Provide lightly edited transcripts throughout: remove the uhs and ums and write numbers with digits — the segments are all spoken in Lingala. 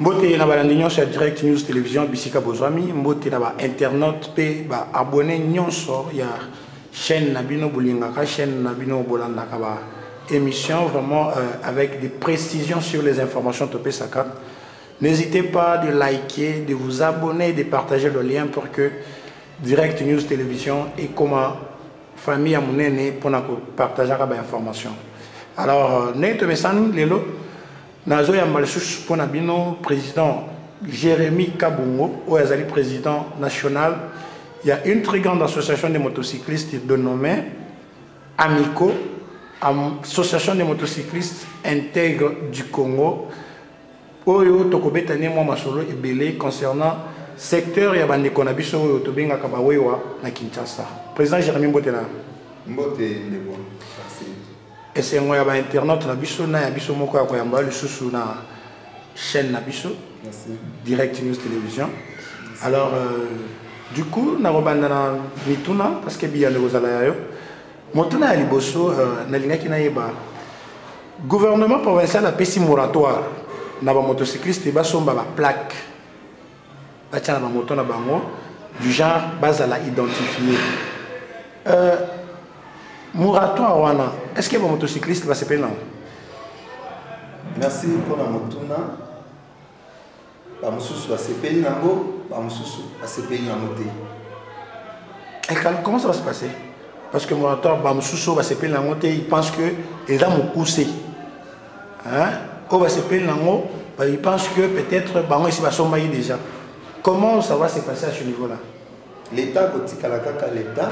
Mbote na balandi nyonso ya Direct News Télévision bisika bozwami mbote na ba internaute pe ba abonné nyonso ya chaîne Nabino Boulingaka chaîne Nabino Bolandaka ba émission vraiment avec des précisions sur les informations Topé Saka. N'hésitez pas de liker, de vous abonner, de partager le lien pour que Direct News Télévision et comment famille à mon aîné pour partager les informations. Alors, Nete Messan Lelo Nazo Yamalchouch pour Nabino, président Jérémy Kabungo, ou Azali président national. Il y a une très grande association de motocyclistes dénommée Amico, association de motocyclistes intègre du Congo. Oyo Tokobetane moi masolo et belé concernant secteur ya bande konabiso oyo tobenga kabawewa na Kinshasa. Président Jérémy Mbotena. Mbote ndebo. Et c'est moi ya internaute na biso na ya biso moko ya koyamba lisusu na chaîne na biso. Merci. Direct News Télévision. Merci. Alors du coup na robanda na mituna parce que biya ngozala yo. Motuna ya liboso na lingaki na yeba. Gouvernement provincial a pesi moratoire na ba motocycliste basomba ba plaque. Batia na ba moto na bango du genre bazala identifié. Moratoire wana, est-ce que les motocyclistes va se payer? Merci pour la motuna. La moussous va se payer nango, la moussous va se payer na moté. Et comment ça va se passer? Parce que moratoire, la moussous va se payer na moté, il pense que les gens vont pousser. Hein? On va se payer nango, il pense que peut-être bango ici va sommer déjà. Comment ça va se passer à ce niveau-là? L'État côté kalakaka l'État.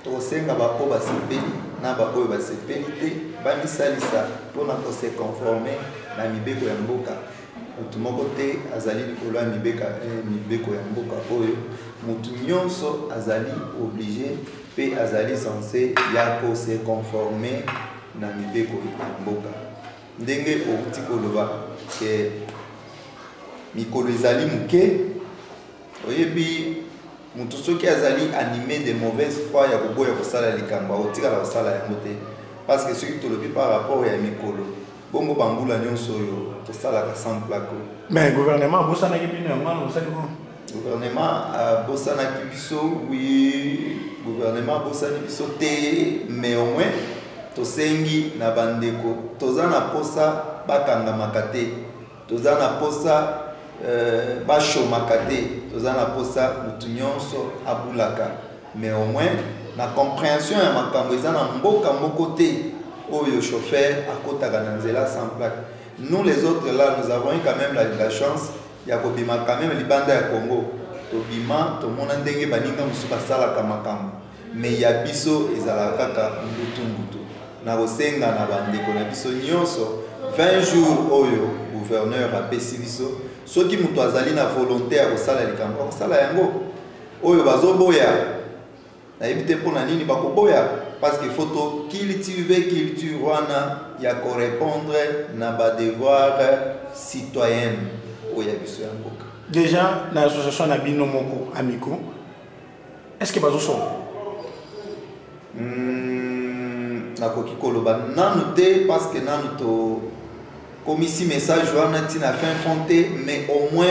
Tosenga ba ko ba sepeli na ba ko ba sepeli te ba misalisa pona ko se conformer na mibeko ya mboka mutu moko te azali likolo ya mibeko ya mboka oyo mutu nyonso azali obligé pe azali censé ya ko se conformer na mibeko ya mboka ndenge outi koloba ke mikolo ezali muke oyebi mutu soki azali animé de mauvaise foi ya koboya kosala likambo otikala kosala yango te parce que soki tolobi par rapport ya mikolo bongo bambula nyonso oyo tosalaka sans plaque. Mais gouvernement abosanaki bino yango osali ko gouvernement abosanaki biso oui gouvernement abosani biso te mais au moins tosengi na bandeko toza na posa bakangamaka te toza na posa bashomaka te toza na posa mutu nyonso abulaka mais au moins na compréhension ya makambo eza na mboka moko te oyo chauffeur akotaka na nzela sans plaque. Nous les autres là nous avons eu quand même la chance ya kobima quand même libanda ya Congo tobima tomona ndenge baninga musu basalaka makambo mais ya biso ezalaka kaka mbutu na kosenga na bandeko na biso nyonso 20 jours oyo gouverneur apesi biso soki mutu azali na volonté ya kosala likambo kosala yango oyo bazoboya nayebi te mpona nini bakoboya parce que faut culture wana ya korépondre na badevoir citoyenne oyo ya biso ya mboka. Déjà na association na bino moko Amico est-ce que bazosomba nakoki koloba nanu te parce que nanu to comme ici message wana tina fin fonté mais au moins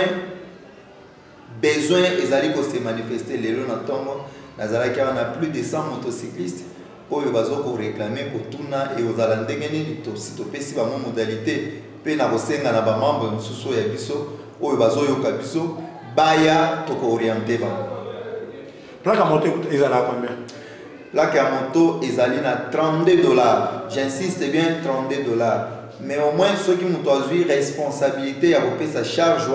besoin ezali ko se manifester lelo na tongo nazalaki na plus de 100 motocyclistes oyo bazoko réclamer pour tuna et aux ndenge nini to si to pesi ba modalité pe na kosenga na ba membre mususu ya biso oyo bazoyoka biso baya to ko orienter ba plaque à moto ezala combien? Plaque à moto ezali na $32. J'insiste bien $32. Mais au moins ceux qui m'ont eu responsabilité à couper sa charge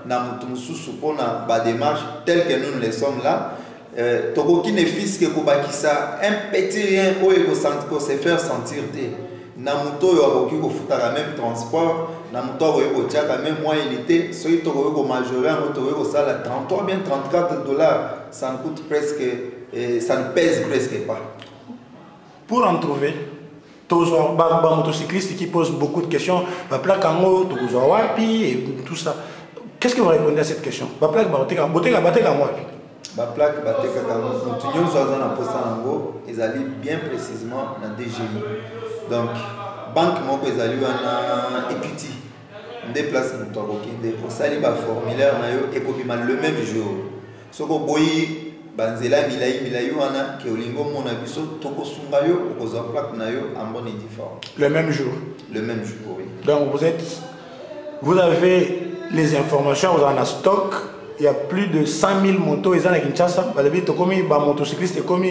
na mususu pona ba démarche telle que nous les sommes là tokoki ne fisque ko bakisa un petit rien oyo ko se faire sentir te na muto yo akoki ko futa même transport na muto oyo ko tiaka même moyenité soki tokoki ko majorer en auto ko sala 33 bien $34 ça ne coûte presque ça ne pèse presque pas. Pour en trouver toujours un motocycliste qui pose beaucoup de questions, ma plaque en haut, et tout ça. Qu'est-ce que vous répondez à cette question? Ma plaque, ma plaque, ils allaient bien précisément dans DGI. Donc, banque moko ezali wana equity. déplace moto akokende osali baformulaire na yo ekobima le même jour soki oboyi banzela milai wana ke olingo mona biso tokosunga yo okozwa plaque na yo en bonne et due forme. Le même jour. Le même jour, oui. Donc vous avez les informations, vous en avez stock. Il y a plus de 100 000 motos ils ont à Kinshasa. Les motocyclistes comme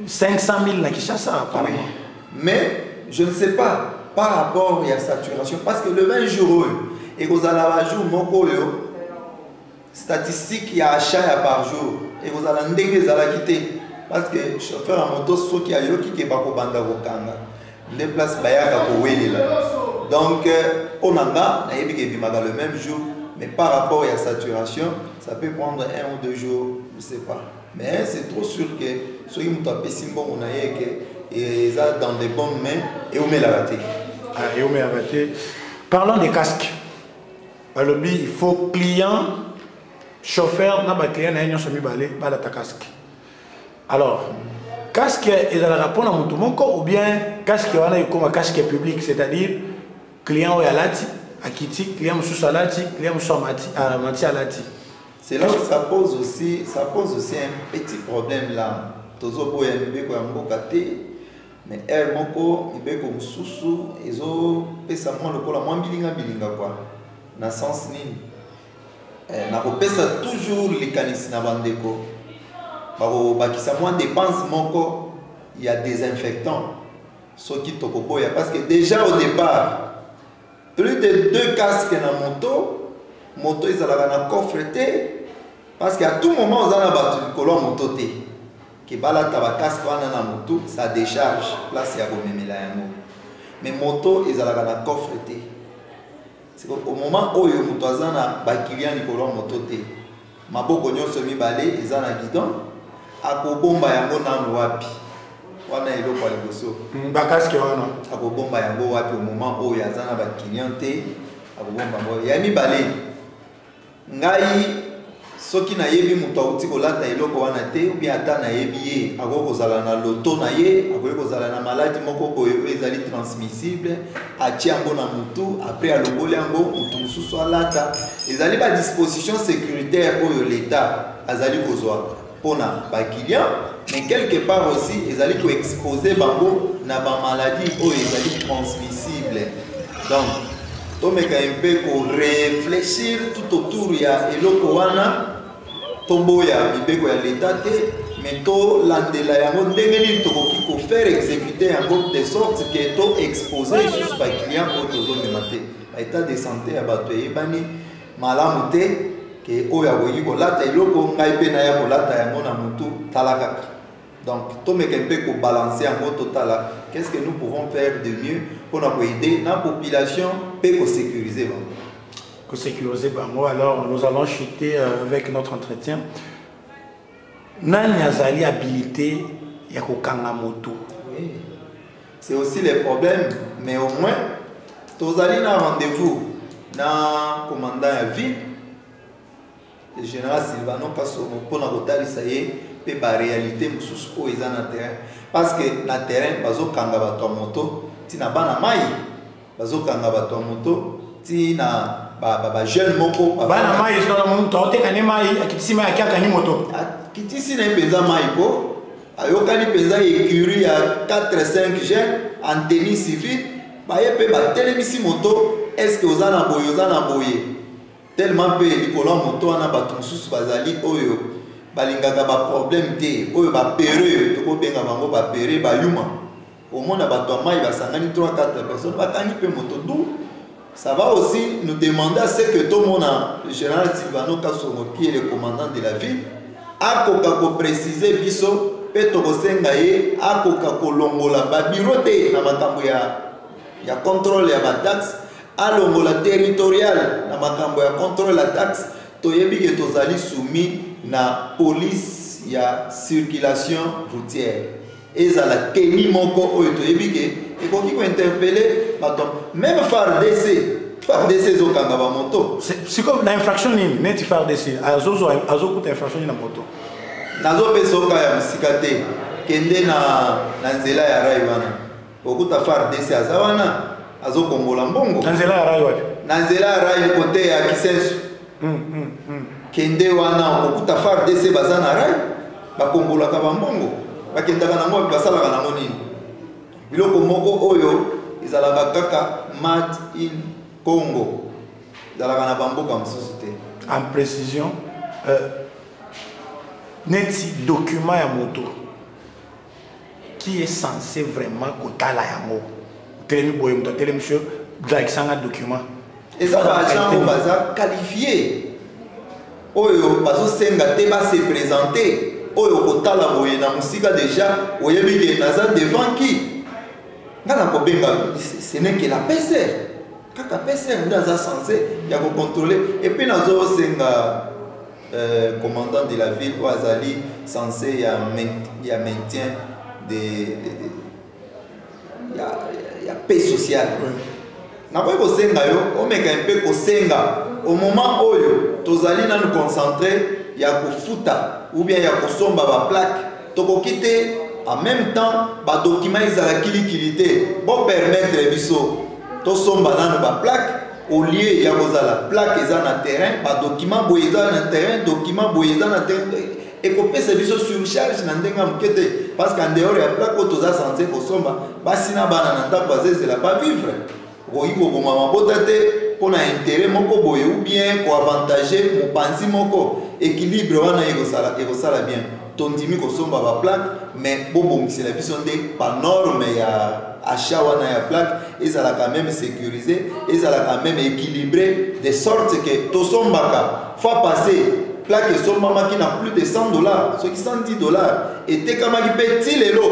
500 000 à Kinshasa apparemment. Oui. Mais je ne sais pas par rapport à la saturation parce que le 20 jours et vous allez avoir jour moko yo statistique il y a achat par jour et vous allez ndenge za la quitter parce que chauffeur à moto soki ayo ki ke bako banda kokanga les places bayaka ko welela donc on a na yebi ke bimaga le même jour mais par rapport à la saturation ça peut prendre 1 ou 2 jours je sais pas mais c'est trop sûr que soki muto apesimbo on a que et ça dans de bonnes mains et on met la raté. Et on met la raté. Parlons des casques. Alors il faut client chauffeur n'a pas client n'a pas balé bala ta casque. Alors casque est dans le rapport à mon ou bien casque on a comme casque public c'est-à-dire client ou alati akiti client sous salati client sous mati alati. C'est là que ça pose aussi un petit problème là. Tozo boya mbeko ya mboka te mais er moko ibeko mususu ezo pesa mwa lokola mwa bilinga quoi na sens nini na kopesa toujours likanisi na bandeko bako bakisa mwa dépense moko il y a des désinfectants soki tokoboya parce que déjà au départ plus de 2 casques na moto ezalaka na coffre te parce qu'à tout moment on a battu likolo moto te qui bala taba casque wana na moto ça décharge place ya komemela yango mais moto ezalaka na coffre te c'est au moment où yo moto azana ba client likolo moto te maboko nyonso mibale ezana guidon akobomba yango nanu wapi wana eloko ya liboso ba casque wana akobomba yango wapi au moment où yazana ba client te akobomba yango ya mibale ngai soki na yebi muto auti kolata eloko wana te ou bien ata na yebi ye akokozala na loto na ye akokozala na maladie moko boye ezali transmissible atie yango na mutu après alongoli yango mutu mususu alata ezali ba disposition sécuritaire oyo l'état azali kozwa pona ba client mais quelque part aussi ezali ko exposer bango na ba maladie oyo ezali transmissible donc tomeka un peu ko réfléchir tout autour ya eloko wana tombo ya mibeko ya l'état te mais to landela yango ndenge nini tokoki ko faire exécuter yango de sorte que to exposer sur ba client ko tozomema te état de santé ya bato eyebani malamu te ke oyo akoki kolata eloko ngai mpe naya kolata yango na mutu tala kaka donc tomeka mpe kobalancer yango totala qu'est-ce que nous pouvons faire de mieux pour aider la population mpe kosécuriser bango. Sécuriser bango. Alors nous allons chuter avec notre entretien. Nani azali habilité ya kokanga moto. Oui. C'est aussi les problèmes mais au moins tozali na rendez-vous na commandant ya ville le général Silvano Kassomo pour na kotalisa ye pe ba réalité mususu o eza na terrain parce que na terrain bazokanga bato moto tina bana mai bazokanga bato moto tina ba jeune moko bana mai sona moto otekane mai akitisi mai akiaka ni moto akitisi na penza mai ko ayokani penza écurie ya 4-5 jeunes en tenue civile baye pe ba telemisi moto est-ce que ozana boye tellement pe likolo moto wana bato mususu bazali oyo balingaka ba problème te oyo ba pere to ko benga bango ba pere ba yuma au monde bato mai basangani 3-4 personnes bakangi pe moto dou. Ça va aussi nous demander à ce que tout le monde, le général Silvano Kassomo, qui est le commandant de la ville, a précisé biso, petoko sengaye, a longola ba bureau de na makambo ya contrôle ya ba taxe, a longola territorial na makambo ya contrôle la taxe, to yebi ke tozali soumis na police ya circulation routière. Et ça la teni moko oyo to yebi ke et qu'on qui interpeller même FARDC zokanga ba moto c'est comme l'infraction nini neti FARDC azokuta infraction na moto nazo pesoka ya musikate kende na nzela ya rai wana okuta FARDC azawana azo kongola mbongo Nanzela ya rayo wapi? Nanzela ya rayo côté ya Kisensu kende wana okuta FARDC baza na rayo bakongolaka bambongo bakendaka nango basalaka nango nini biloko moko oyo ezalaka kaka made in Congo ezalaka na bamboka mosusu te. En précision neti document ya moto qui est censé vraiment kotala yango telemi boye moto telemi monsieur dakisanga document et ça va agent baza qualifié oyo bazosenga te base présenter oyo kotala boye na musika déjà oyebi ke naza devant qui ngana kobenga ce n'est que la PCR kaka PCR nda za censé ya ko contrôler et puis nazo senga commandant de la ville Ouazali censé ya maintien de ya paix sociale na ko kosenga yo o meka un peu kosenga au moment oyo tozali na nous concentrer ya kofuta ou bien ya kosomba ba plaque tokokite en même temps ba document ezala kilikilité bon permettre biso to somba nanu ba plaque au lieu ya kozala plaque eza na terrain ba document boye eza na terrain document boye eza na terrain et kopesa biso surcharge na ndenga mukete parce qu'en dehors ya plaque ko toza censé kosomba basina bana na ndako bazezela ba vivre oyi ko boma mabota te pona intérêt moko boye ou bien ko avantager mopanzi moko équilibre wana ekosala bien tondimi kosomba ba plaque mais bobongisela biso nde pa norme ya achat wana ya plaque ezala quand même sécurisé ezala quand même équilibré de sorte que tosombaka fois passé plaque esombamaki na plus de $100 soki $110 etekamaki mpe ti lelo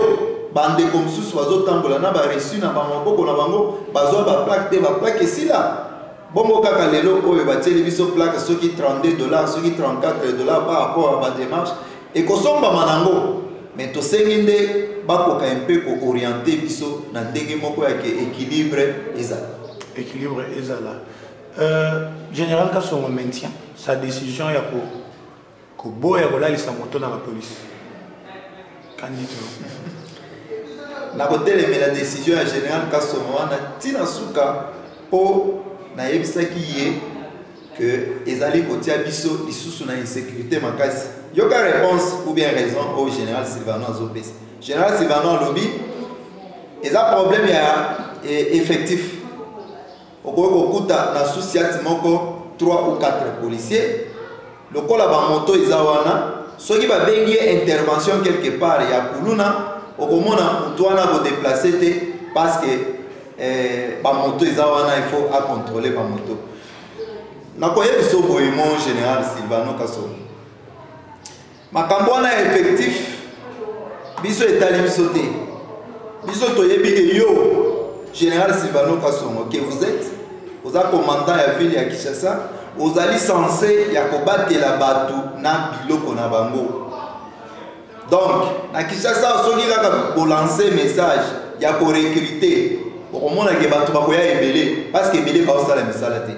bandeko mosusu bazotambola na baresu na bamaboko na bango bazwa baplaque te baplaque esila bongo kaka lelo oyo batieli biso plaque soki $32 soki $34 par rapport à badémarche ekosombama nango mais tosengi nde bakoka mpe kooriente biso na ndenge moko ya équilibre ezala. Équilibre ezala. Général Kasongo maintient sa décision ya ko boya kolalisa moto na la police. Candidat. Na koteleme la décision ya Général Kasongo wana tina suka po na yebisaki ye que ezali kotia biso lisusu na insécurité makasi. Yoka réponse ou bien raison au Général Sylvano Azopesi. Général Sylvano lobby eza problème ya effectif. Okoko kuta na souciati moko 3 ou 4 policiers. Lokola ba moto eza wana soki ba bengi intervention quelque part ya kuluna okomona mutu wana ko déplacer te parce que ba moto eza wana il faut à contrôler ba moto. Nakoyebiso boyemo Général Sylvano Kasongo. Makambo wana effectif biso etali biso te biso toyebi ke yo Général Sylvano Kasongo que vous êtes commandant ya ville ya Kinshasa ozali censé ya kobatela batu na biloko na bango donc na Kinshasa soki kaka ko lancer message ya ko recruter okomona ke batu bakoya ebele parce que ebele ba osala misala te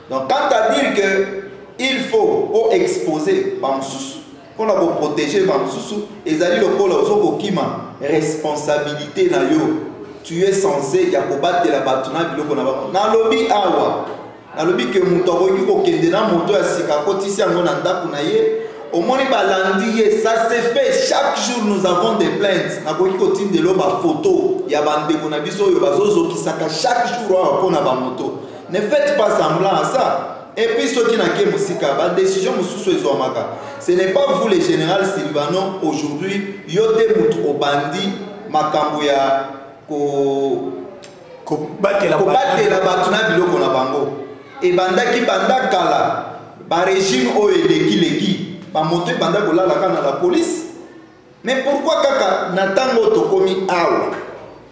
donc quand à dire que il faut exposer bamsusu pour protéger bamsusu ezali lokola ozoko kima responsabilité na yo tu es censé ya kobatela batu na biloko na bango na lobi awa na lobi ke mutu akoki kokende na moto ya sika kotisi yango na ndako na ye omoni balandi ye ça se fait chaque jour nous avons des plaintes nakoki kotindelo bafoto ya bandeko na biso oyo bazozokisaka chaque jour awa mpona bamoto ne faites pas semblant à ça. Et puis ceux qui n'ont qu'à musika, la décision ce n'est pas vous les général Sylvano aujourd'hui, yote mutu obandi makambuya ko batela batuna biloko na bango. Et bandaki bandakala ba régime o eleki ba moto banda kolala kana la police. Mais pourquoi kaka natango tokomi awa?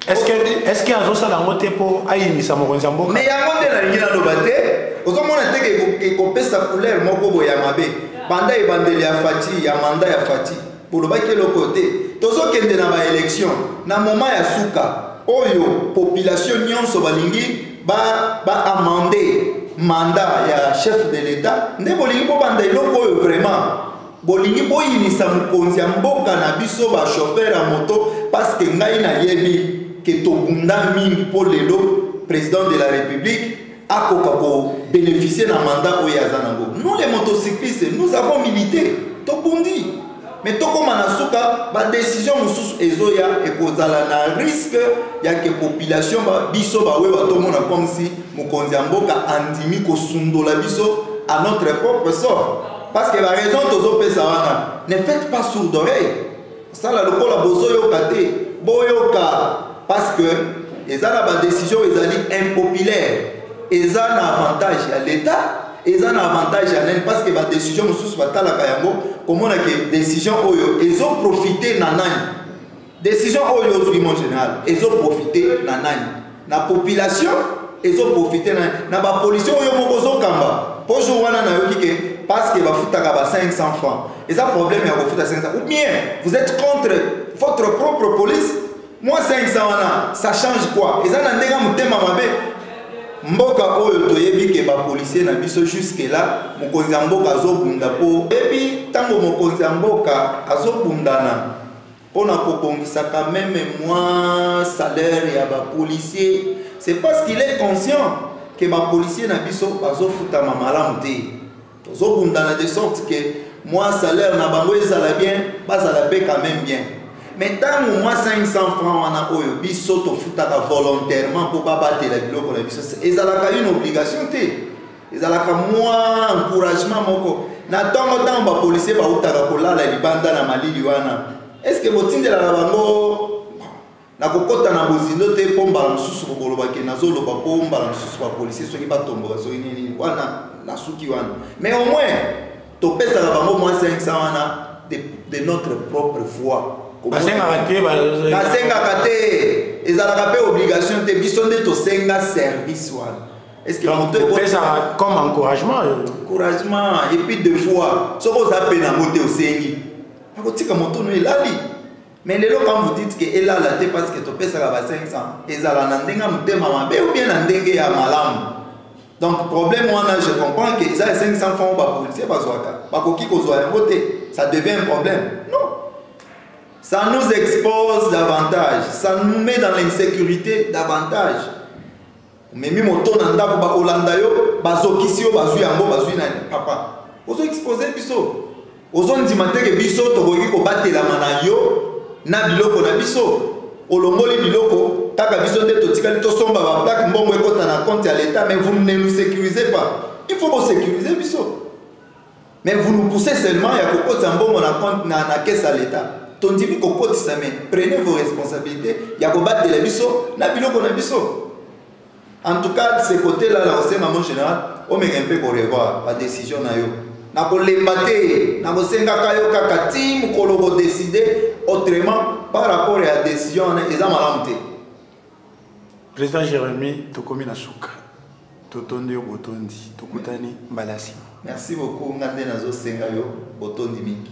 Est-ce qu'il y a un autre langue pour aïmisa mokonzi mboka? Mais ya ngote na lingina lobate, ozomona teke ke kopesa couleur moko boya mabe. Banda ebandeli ya Fati, ya manda ya Fati. Pour le baké le côté, tozo kende na ba élection, na moment ya suka, oyo population nyonso balingi ba amender mandat ya chef de l'État. Ne bolingi po banda eloko oyo vraiment. Bolingi boyinisa mokonzi ya mboka na biso ba chauffeur ya moto parce que ngai na yebi que tobunda mingi pour lelo président de la République a bénéficié d'un mandat au Yazanango. Nous les motocyclistes, nous avons milité, tout bondi. Mais tout comme Manasuka, la décision sous Ezoya et kozala na risque, il y a que population biso ba we ba tomona comme si Mokonzi Mboka andimi ko sundola biso à notre propre sort. Parce que la raison tozo pesa wana, ne faites pas sourd d'oreille. Ça la lokola bozo yo kate, boyoka parce que ils ont la décision ils ont impopulaire. Ils ont un avantage à l'État. Ils ont un avantage à l'État parce que la décision sous la Kayango, comme on a que décision ils ont profité nanani. Décision oyo en général, ils ont profité nanani. La population, ils ont profité nanani. Na ba police oyo mokozo kamba. Bonjour wana na yoki ke parce que va fouta ka 500 francs. Ils ont problème à fouta 500. Ou bien vous êtes contre votre propre police. Moi 500 wana, ça change quoi? Ils ont un ndega mutema mabe. Mboka oyo toyebi ke ba policier na biso jusque là mokonzi ya mboka azobunda po ebi tango mokonzi ya mboka azobundana pona kobongisa quand même moins salaire ya ba policier, c'est parce qu'il est conscient que ba policier na biso bazofuta malamu te tozobundana de sorte que moins salaire na bango ezala bien bazala pe quand même bien. Mais tant au moins 500 francs on a oyo biso to futaka volontairement pour pas battre la biloko na biso ezalaka une obligation te ezalaka moins encouragement moko na tongo tant ba policier ba utaka kolala libanda na malili wana est-ce que botindela la bango na kokota na bozindo te pomba mususu kokoloba ke nazoloba pomba mususu ba policier soki ba tomboka so nini wana na suki wana mais au moins to pesa la bango moins 500 wana de notre propre foi. Basenga kate ezalaka pe obligation te biso nde tosenga service wana. Est-ce que on peut ça comme encouragement et puis deux fois ce qu'on appelle na moto osengi akotika moto no elali mais lelo quand vous dites que elala te parce que to pesa ka 500 ezala na ndenga mutema mabe ou bien na ndenge ya malamu. Donc problème wana je comprends que ça 500 francs ba policier bazwaka bakoki kozwa yango te, ça devient un problème. Non. Ça nous expose davantage, ça nous met dans l'insécurité davantage. Mais même au ton anda ba Olanda yo, bazokisi yo bazui yango bazui nani papa. Ozo exposer biso. Ozo ndimate ke biso to boki ko batela mana yo na biloko na biso. Olongoli biloko taka biso nde to tikali to somba ba plaque mbongo ekota na compte à l'état mais vous ne nous sécurisez pas. Il faut vous sécuriser biso. Mais vous nous poussez seulement ya kokota mbongo na compte na caisse à l'état. Tondimi kokoti same, prenez vos responsabilités. Ya kobattre la biso, na biloko na biso. En tout cas, de ce côté-là, là, au sein de mon général, on m'a un peu pour revoir la décision na yo. Na ko lembate, na ko senga kayo kakati, mu ko décider autrement par rapport à la décision na eza malamu te. Président Jérémy Tokomi Nasuka. Totondi botondi, tokutani balasi. Merci beaucoup ngande nazo senga yo botondi mingi.